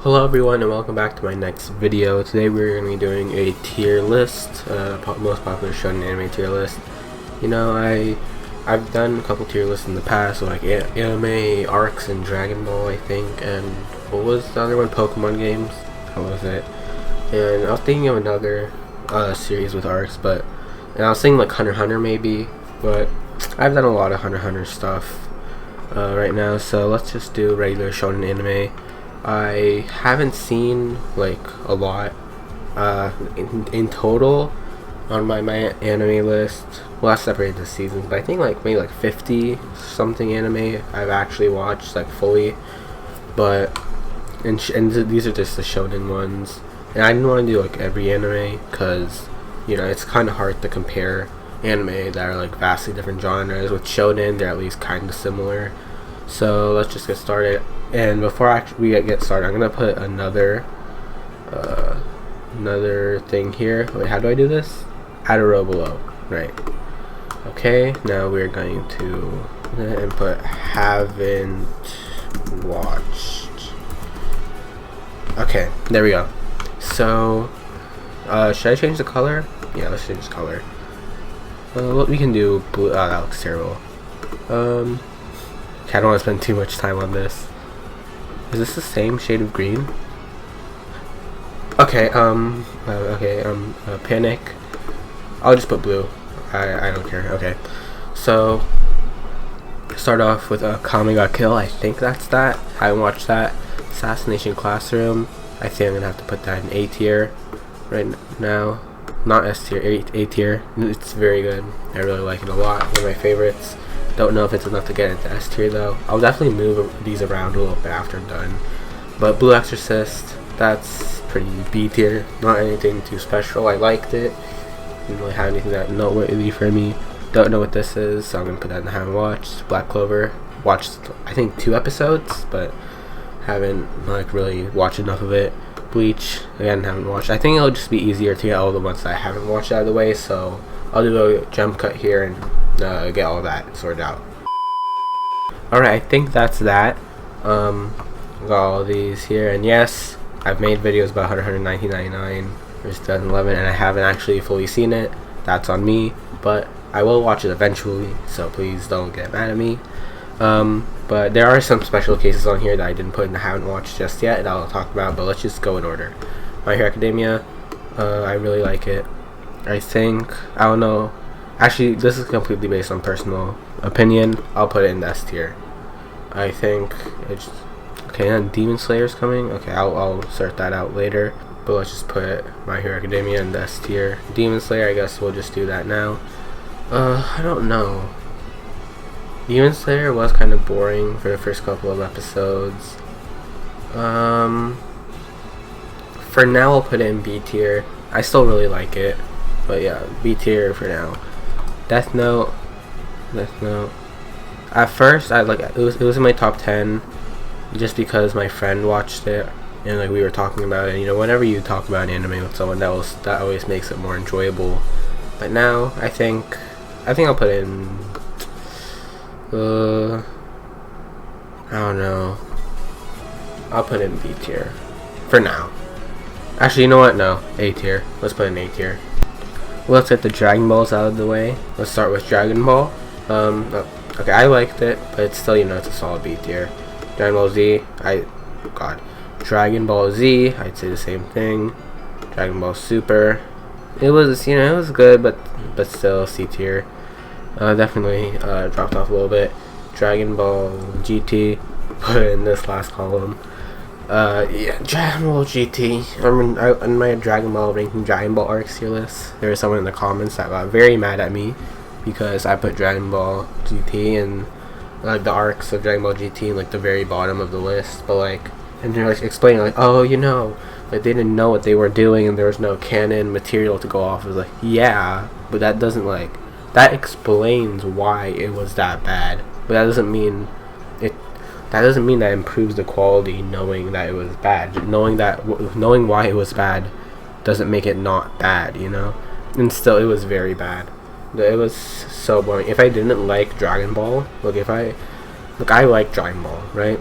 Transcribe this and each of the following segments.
Hello everyone and welcome back to my next video. Today we're going to be doing a tier list, most popular Shonen anime tier list. You know, I've done a couple tier lists in the past, like anime arcs and Dragon Ball, I think, and what was the other one? Pokemon games. How was it? And I was thinking of another series with arcs, and I was thinking like Hunter x Hunter maybe, but I've done a lot of Hunter x Hunter stuff right now, so let's just do regular Shonen anime. I haven't seen like a lot in total on my anime list. Well, that's separated the seasons, but I think like maybe like 50 something anime I've actually watched like fully. But these are just the Shonen ones, and I didn't want to do like every anime because you know it's kind of hard to compare anime that are like vastly different genres. With Shonen, they're at least kind of similar. So let's just get started. And before we get started, I'm gonna put another thing here. Wait, how do I do this? Add a row below. Right. Okay. Now we're going to input haven't watched. Okay. There we go. So, should I change the color? Yeah, let's change the color. What we can do blue. Oh, that looks terrible. Okay, I don't want to spend too much time on this. Is this the same shade of green? Okay, panic. I'll just put blue. I don't care. Okay. So, start off with a Kame ga Kill. I think that's that. I haven't watched that. Assassination Classroom. I think I'm gonna have to put that in A tier right now. Not S tier, A tier. It's very good. I really like it a lot. One of my favorites. Don't know if it's enough to get into S tier though. I'll definitely move these around a little bit after I'm done. But Blue Exorcist, that's pretty B tier. Not anything too special. I liked it. Didn't really have anything that noteworthy for me. Don't know what this is, so I'm gonna put that in the haven't watched. Black Clover, watched I think 2 episodes, but haven't like really watched enough of it. Bleach, again, haven't watched. I think it'll just be easier to get all the ones that I haven't watched out of the way, so I'll do a jump cut here and get all that sorted out. Alright, I think that's that. Got all these here, and yes, I've made videos about Hunter x Hunter 1999 versus 2011, and I haven't actually fully seen it. That's on me, but I will watch it eventually, so please don't get mad at me. But there are some special cases on here that I didn't put in the haven't watched just yet, and I'll talk about, but let's just go in order. My Hero Academia, I really like it. I don't know. Actually, this is completely based on personal opinion. I'll put it in the S tier. I think it's okay. And Demon Slayer's coming. Okay, I'll sort that out later. But let's just put My Hero Academia in the S tier. Demon Slayer, I guess we'll just do that now. I don't know. Demon Slayer was kind of boring for the first couple of episodes. For now, I'll put it in B tier. I still really like it, but yeah, B tier for now. Death Note. At first, it was in my top 10, just because my friend watched it and like we were talking about it. You know, whenever you talk about an anime with someone, that always makes it more enjoyable. But now, I think I'll put it in. I don't know. I'll put it in B tier for now. Actually, you know what? No, A tier. Let's put it in A tier. Let's get the Dragon Balls out of the way. Let's start with Dragon Ball. Okay, I liked it, but it's still, you know, it's a solid B tier. Dragon Ball Z, Dragon Ball Z, I'd say the same thing. Dragon Ball Super, it was good, but still C tier. Definitely dropped off a little bit. Dragon Ball GT, put it in this last column. Yeah, Dragon Ball GT. In my Dragon Ball ranking Dragon Ball arcs tier list, there was someone in the comments that got very mad at me because I put Dragon Ball GT and like the arcs of Dragon Ball GT in like the very bottom of the list. But and they're like explaining like, oh, you know, like they didn't know what they were doing and there was no canon material to go off. It was like, yeah, but that doesn't that explains why it was that bad, but that doesn't mean that improves the quality. Knowing that it was bad, knowing why it was bad doesn't make it not bad, you know. And still, it was very bad. It was so boring. If I didn't like Dragon Ball, I like Dragon Ball, right?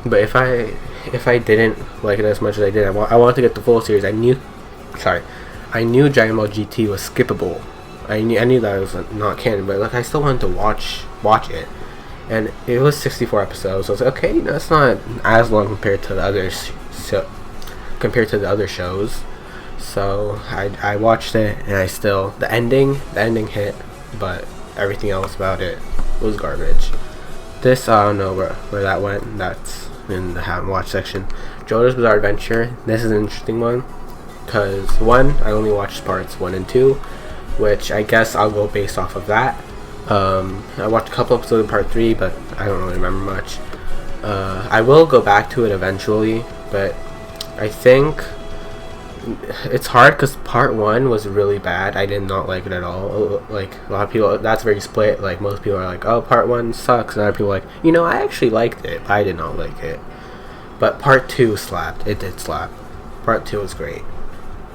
But if I if I didn't like it as much as I did, I wanted to get the full series. I knew Dragon Ball GT was skippable. I knew that it was not canon, but like I still wanted to watch it, and it was 64 episodes. So I was like, okay, that's not as long compared to the others. Compared to the other shows, so I watched it, and the ending hit, but everything else about it was garbage. This, I don't know where that went. That's in the haven't watched section. JoJo's Bizarre Adventure. This is an interesting one, because I only watched parts 1 and 2, which I guess I'll go based off of that. I watched a couple episodes of part 3, but I don't really remember much. I will go back to it eventually, but I think it's hard because part 1 was really bad. I did not like it at all. Like, a lot of people, that's very split. Like, most people are like, oh, part 1 sucks, and other people are like, I actually liked it, but I did not like it. But part 2 slapped. It did slap. Part 2 was great.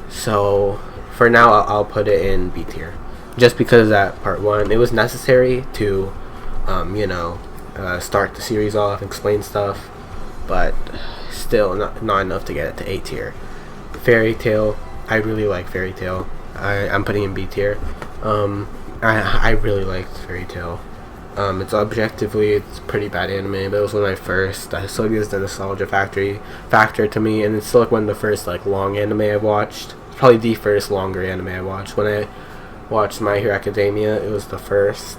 So for now, I'll put it in B tier, just because that part 1, it was necessary to start the series off and explain stuff, but still not enough to get it to A tier. Fairy Tail, I really like Fairy Tail. I'm putting in B tier. I really liked Fairy Tail. It's pretty bad anime, but it was one of my first. I still gives the nostalgia factor to me, and it's still like one of the first like long anime I watched. Probably the first longer anime I watched. When I watched My Hero Academia, it was the first.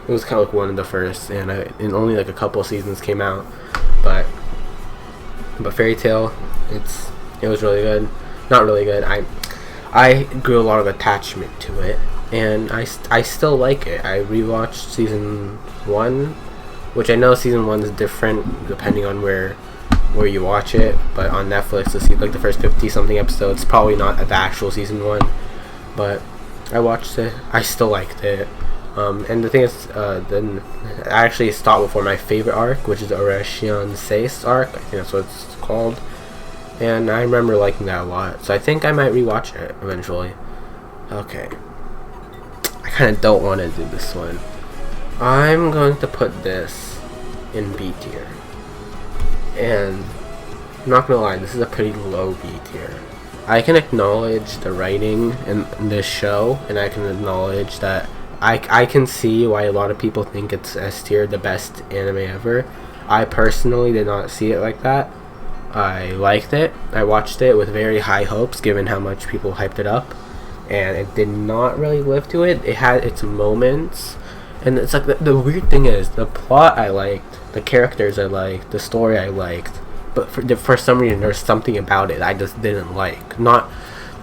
It was kind of like one of the first, and only like a couple seasons came out, but Fairy Tail, it was really good. Not really good. I grew a lot of attachment to it, and I still like it. I rewatched season 1, which I know season 1 is different depending on where you watch it, but on Netflix to see like the first 50 something episodes, probably not the actual season 1, but I watched it. I still liked it. And the thing is, then I actually stopped before my favorite arc, which is the Oration Seis arc. I think that's what it's called. And I remember liking that a lot. So I think I might rewatch it eventually. Okay. I kind of don't want to do this one. I'm going to put this in B tier. And I'm not going to lie, this is a pretty low B tier. I can acknowledge the writing in this show, and I can acknowledge that I can see why a lot of people think it's S tier, the best anime ever. I personally did not see it like that. I liked it. I watched it with very high hopes given how much people hyped it up, and it did not really live to it. It had its moments, and it's like the weird thing is the plot I liked, the characters I liked, the story I liked, but for some reason there's something about it I just didn't like. Not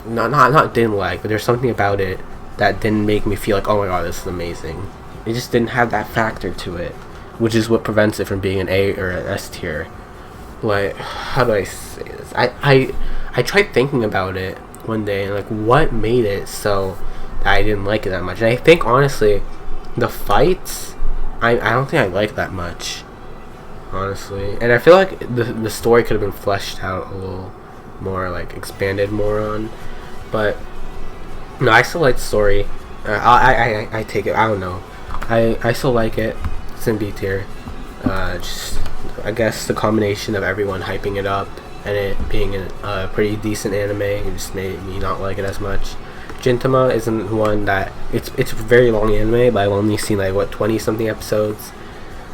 didn't like, but there's something about it that didn't make me feel like, oh my god, this is amazing. It just didn't have that factor to it, which is what prevents it from being an A or an S tier. Like, how do I say this? I tried thinking about it one day, and like, what made it so that I didn't like it that much? And I think honestly, the fights, I don't think I like that much, honestly. And I feel like the story could have been fleshed out a little more, like expanded more on. But no, I still like the story. I take it. I don't know. I still like it. It's in B tier. Just I guess the combination of everyone hyping it up and it being a pretty decent anime, it just made me not like it as much. Gintama isn't one that it's a very long anime, but I've only seen like 20 something episodes.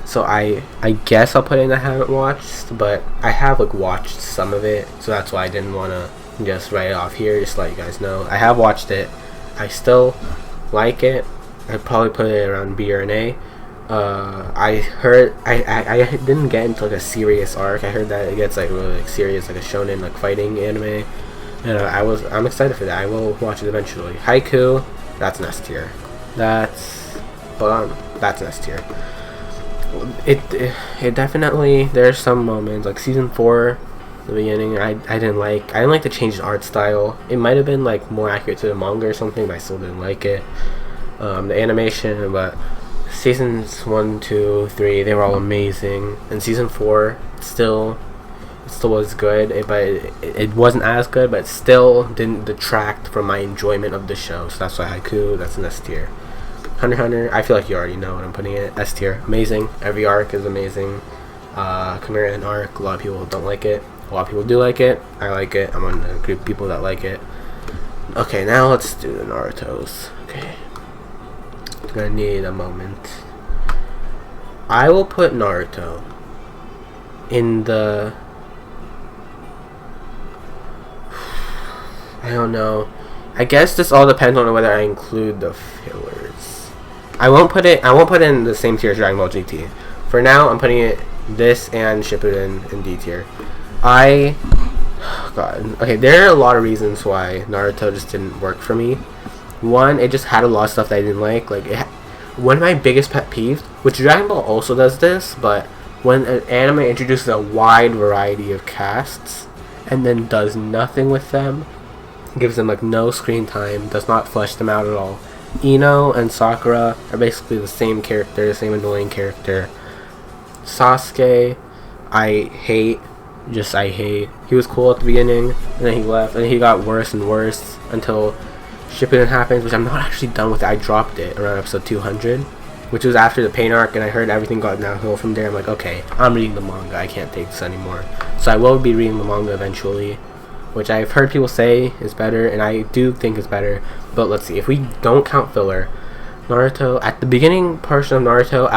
So I guess I'll put in I haven't watched, but I have like watched some of it, so that's why I didn't want to just write it off here, just to let you guys know. I have watched it. I still like it. I'd probably put it around B or an A. I heard I didn't get into like a serious arc. I heard that it gets like really like serious, like a shonen like fighting anime, and I'm excited for that. I will watch it eventually. Haikyuu, that's an S tier. That's an S tier. It definitely, there's some moments like season 4, the beginning. I didn't like the change in art style. It might have been like more accurate to the manga or something, but I still didn't like it. The animation, but seasons 1, 2, 3, they were all amazing, and season 4 it still was good, but it wasn't as good, but it still didn't detract from my enjoyment of the show. So that's why Haikyuu, that's an S tier. Hunter x Hunter, I feel like you already know what I'm putting in. S tier, amazing. Every arc is amazing. Chimera arc, a lot of people don't like it. A lot of people do like it. I like it. I'm on a group of people that like it. Okay, now let's do the Narutos. Okay. I'm gonna need a moment. I will put Naruto in the... I don't know. I guess this all depends on whether I include the fillers. I won't put it in the same tier as Dragon Ball GT. For now, I'm putting it this and Shippuden in D tier. God. Okay, there are a lot of reasons why Naruto just didn't work for me. One, it just had a lot of stuff that I didn't like. One of my biggest pet peeves, which Dragon Ball also does this, but when an anime introduces a wide variety of casts and then does nothing with them, gives them like no screen time, does not flesh them out at all. Ino and Sakura are basically the same character, the same annoying character. Sasuke, I hate. He was cool at the beginning, and then he left, and he got worse and worse until Shippuden happened, which I'm not actually done with it. I dropped it around episode 200, which was after the pain arc, and I heard everything got downhill from there. I'm like, okay, I'm reading the manga. I can't take this anymore. So I will be reading the manga eventually, which I've heard people say is better, and I do think is better. But let's see, if we don't count filler, Naruto, at the beginning portion of Naruto,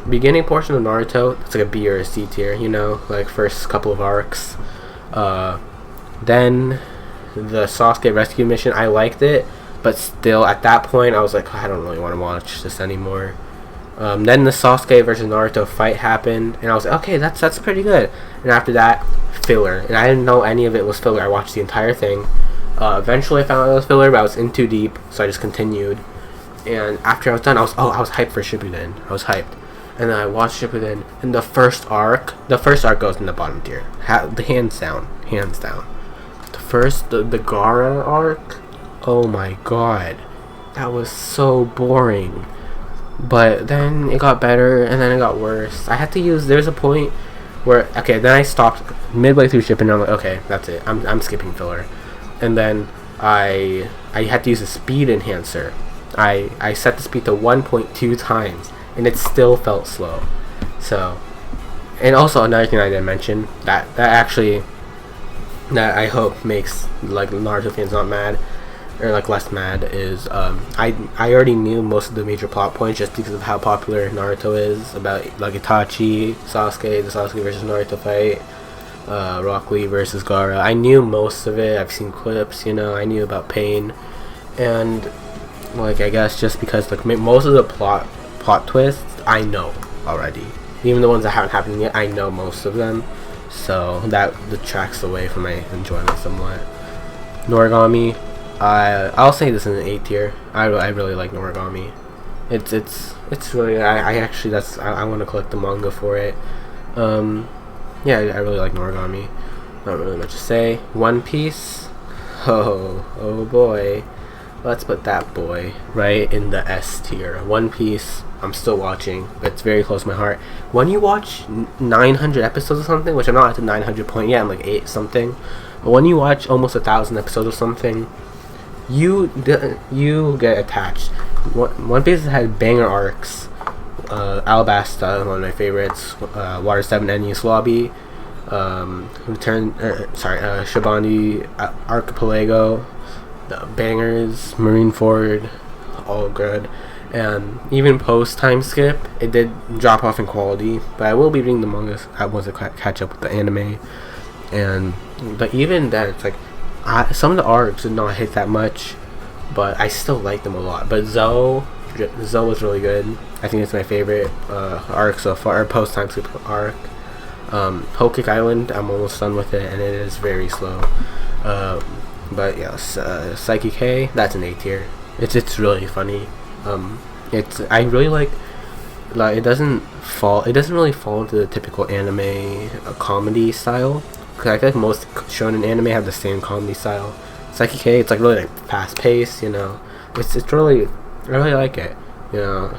beginning portion of Naruto, it's like a B or a C tier, you know, like first couple of arcs. Then the Sasuke rescue mission, I liked it, but still at that point I was like, I don't really want to watch this anymore. Then the Sasuke versus Naruto fight happened, and I was like, okay, that's pretty good. And after that, filler, and I didn't know any of it was filler. I watched the entire thing. Eventually I found out it was filler, but I was in too deep, so I just continued. And after I was done, I was hyped for Shippuden. I was hyped. And then I watched Shippuden, and the first arc goes in the bottom tier. Hands down. The Gaara arc, oh my god. That was so boring. But then it got better, and then it got worse. There's a point where, okay, then I stopped midway through Shippuden, and I'm like, okay, that's it. I'm skipping filler. And then I had to use a speed enhancer. I set the speed to 1.2 times, and it still felt slow. So, and also another thing I didn't mention that I hope makes like Naruto fans not mad or like less mad is I already knew most of the major plot points just because of how popular Naruto is, about like Itachi, Sasuke, the Sasuke versus Naruto fight, Rock Lee versus Gaara. I knew most of it. I've seen clips, you know. I knew about Pain, and like I guess just because like most of the plot twists I know already, even the ones that haven't happened yet, I know most of them, so that detracts away from my enjoyment somewhat. Noragami, I'll say this in an A tier. I really like Noragami. It's really I want to collect the manga for it. Yeah, I really like Noragami. Not really much to say. One Piece, oh boy. Let's put that boy right in the S tier. One Piece, I'm still watching, but it's very close to my heart. When you watch 900 episodes or something, which I'm not at the 900 point yet, I'm like 8 something. But when you watch almost 1,000 episodes or something, you get attached. One Piece has had banger arcs. Alabasta, one of my favorites. Water 7 Enies Lobby. Shabani Archipelago. The bangers, Marineford, all good. And even post time skip, it did drop off in quality, but I will be reading the manga once I catch up with the anime. But even then, it's like some of the arcs did not hit that much, but I still like them a lot. But Zoe was really good. I think it's my favorite arc so far, or post time skip arc. Whole Cake Island, I'm almost done with it, and it is very slow. But yes, Saiki K, that's an A tier. It's really funny. I really like it doesn't really fall into the typical anime comedy style. Cause I feel like most shonen anime have the same comedy style. Saiki K, it's like really like fast paced, you know. It's really, I really like it. You know,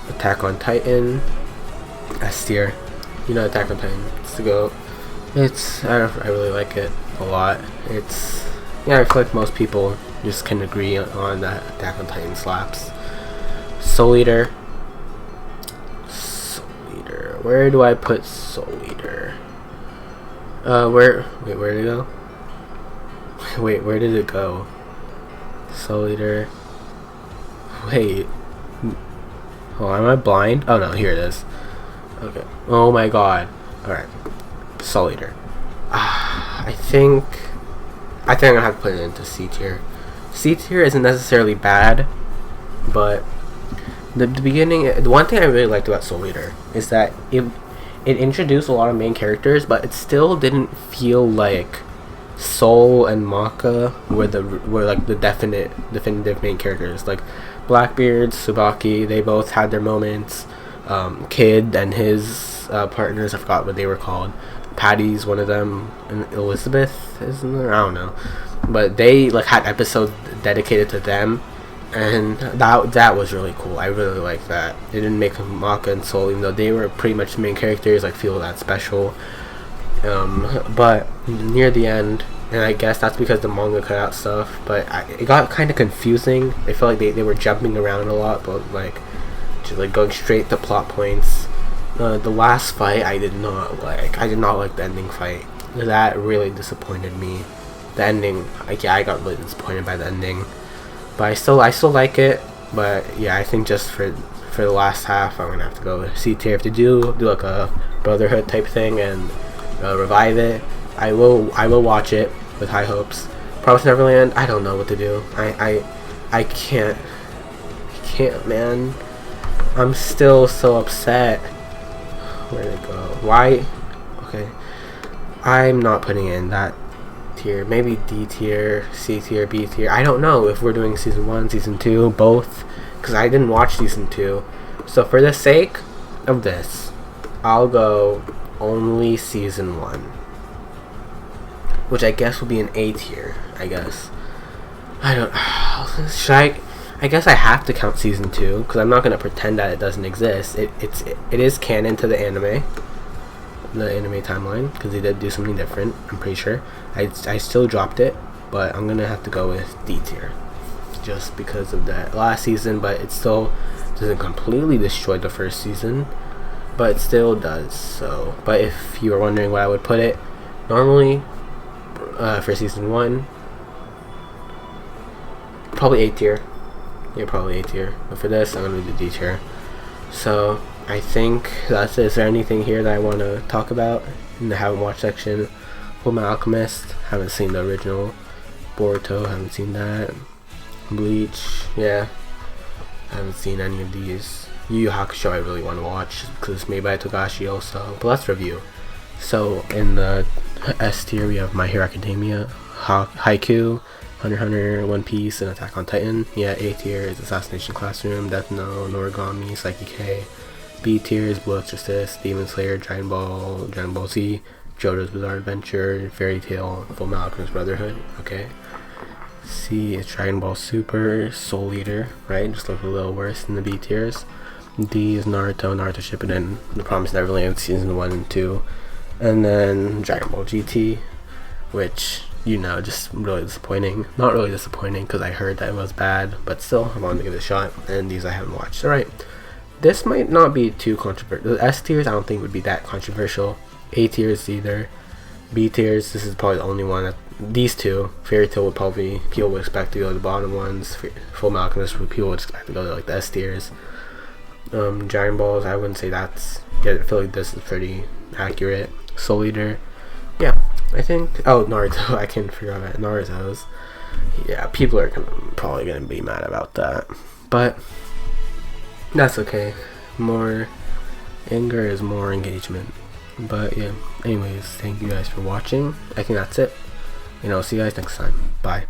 Attack on Titan, S tier. You know, Attack on Titan, it's the GOAT. I really like it a lot. I feel like most people just can agree on that Attack on Titan slaps. Soul Eater, where do I put Soul Eater? where did it go? Wait, where did it go? Soul Eater. Wait. Oh, am I blind? Oh no, here it is. Okay. Oh my god. Alright. Soul Eater. I think I'm gonna have to put it into C tier. C tier isn't necessarily bad, but the beginning, the one thing I really liked about Soul Eater is that it introduced a lot of main characters, but it still didn't feel like Soul and Maka were like the definitive main characters. Like Blackbeard, Tsubaki, they both had their moments. Kid and his partners, I forgot what they were called. Patty's one of them, and Elizabeth, isn't there? I don't know, but they like had episodes dedicated to them, and that was really cool. I really liked that. They didn't make Maka and Soul, even though they were pretty much main characters, like feel that special. But near the end, and I guess that's because the manga cut out stuff, but it got kind of confusing. I felt like they were jumping around a lot, but like just like going straight to plot points. The last fight I did not like. I did not like the ending fight. That really disappointed me. The ending, I got really disappointed by the ending. But I still like it. But yeah, I think just for the last half, I'm gonna have to go with C tier. If they do like a Brotherhood type thing and revive it, I will watch it with high hopes. Promise Neverland, I don't know what to do. I can't, man. I'm still so upset. Where'd it go? Why? Okay, I'm not putting in that tier. Maybe D tier, C tier, B tier. I don't know if we're doing season 1, season 2, both, because I didn't watch season 2. So for the sake of this, I'll go only season 1, which I guess will be an A tier. I guess. I don't. Should I guess I have to count season 2 because I'm not gonna pretend that it doesn't exist. It is canon to the anime timeline, because they did do something different. I'm pretty sure. I still dropped it, but I'm gonna have to go with D tier, just because of that last season. But it still doesn't completely destroy the first season, but it still does. So, but if you were wondering where I would put it, normally for season 1, probably A tier. Yeah, probably A tier. But for this, I'm gonna do D tier. So I think that's it. Is there anything here that I want to talk about in the haven't watched section? Fullmetal Alchemist, haven't seen the original. Boruto, haven't seen that. Bleach, yeah, haven't seen any of these. Yu Yu Hakusho, I really want to watch because it's made by Togashi also. But let's review. So in the S tier, we have My Hero Academia, Haikyuu, Hunter x Hunter, One Piece, and Attack on Titan. Yeah, A tier is Assassination Classroom, Death Note, Noragami, Saiki. B tier is Blue Exorcist, Demon Slayer, Dragon Ball Z, Jojo's Bizarre Adventure, Fairy Tail, Fullmetal Alchemist Brotherhood. Okay. C is Dragon Ball Super, Soul Eater, right? Just look a little worse than the B tiers. D is Naruto Shippuden, The Promised Neverland Season 1 and 2. And then Dragon Ball GT, which, just really disappointing. Not really disappointing because I heard that it was bad, but still, I wanted to give it a shot. And these I haven't watched. Alright, this might not be too controversial. The S tiers I don't think would be that controversial. A tiers either. B tiers, this is probably the only one that these two. Fairy Tail would probably, people would expect to go to the bottom ones. Fullmetal Alchemist, people would expect to go to like the S tiers. Dragon Balls, I wouldn't say that's, I feel like this is pretty accurate. Soul Eater, yeah, I think. Oh, Naruto, I can't figure out that. Naruto's, yeah, people are probably gonna be mad about that, but that's okay. More anger is more engagement. But yeah, anyways, thank you guys for watching. I think that's it, and I'll see you guys next time. Bye.